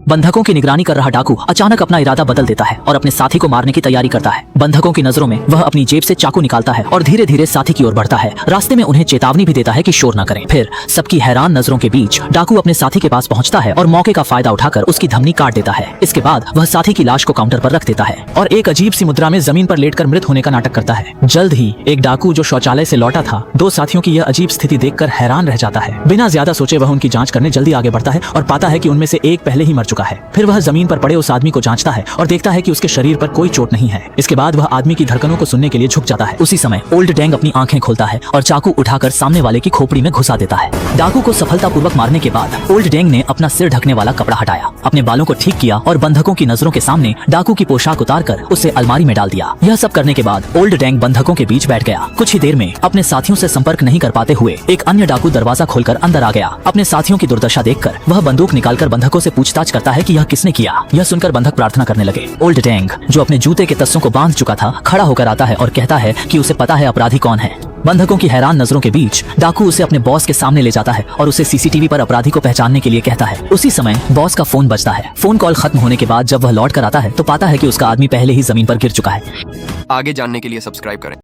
बंधकों की निगरानी कर रहा डाकू अचानक अपना इरादा बदल देता है और अपने साथी को मारने की तैयारी करता है। बंधकों की नजरों में वह अपनी जेब से चाकू निकालता है और धीरे धीरे साथी की ओर बढ़ता है। रास्ते में उन्हें चेतावनी भी देता है कि शोर न करें। फिर सबकी हैरान नजरों के बीच डाकू अपने साथी के पास पहुंचता है और मौके का फायदा उठाकर उसकी धमनी काट देता है। इसके बाद वह साथी की लाश को काउंटर पर रख देता है और एक अजीब सी मुद्रा में जमीन पर लेटकर मृत होने का नाटक करता है। जल्द ही एक डाकू जो शौचालय से लौटा था, दो साथियों की यह अजीब स्थिति देखकर हैरान रह जाता है। बिना ज्यादा सोचे वह उनकी जांच करने जल्दी आगे बढ़ता है और पाता है कि उनमें से एक पहले ही मर चुका है। फिर वह जमीन पर पड़े उस आदमी को जांचता है और देखता है कि उसके शरीर पर कोई चोट नहीं है। इसके बाद वह आदमी की धड़कनों को सुनने के लिए झुक जाता है। उसी समय ओल्ड डैंग अपनी आंखें खोलता है और चाकू उठाकर सामने वाले की खोपड़ी में घुसा देता है। डाकू को सफलतापूर्वक मारने के बाद ओल्ड डैंग ने अपना सिर ढकने वाला कपड़ा हटाया, अपने बालों को ठीक किया और बंधकों की नजरों के सामने डाकू की पोशाक उतारकर उसे अलमारी में डाल दिया। यह सब करने के बाद ओल्ड डैंग बंधकों के बीच बैठ गया। कुछ ही देर में अपने साथियों से संपर्क नहीं कर पाते हुए एक अन्य डाकू दरवाजा खोलकर अंदर आ गया। अपने साथियों की दुर्दशा देखकर वह बंदूक निकालकर बंधकों से पूछताछ करता है कि यह किसने किया। यह सुनकर बंधक प्रार्थना करने लगे। ओल्ड डैंग, जो अपने जूते के तस्सों को बांध चुका था, खड़ा होकर आता है और कहता है कि उसे पता है अपराधी कौन है। बंधकों की हैरान नजरों के बीच डाकू उसे अपने बॉस के सामने ले जाता है और उसे सीसीटीवी पर अपराधी को पहचानने के लिए कहता है। उसी समय बॉस का फोन बजता है। फोन कॉल खत्म होने के बाद जब वह लौट कर आता है तो पाता है कि उसका आदमी पहले ही जमीन पर गिर चुका है। आगे जानने के लिए सब्सक्राइब करें।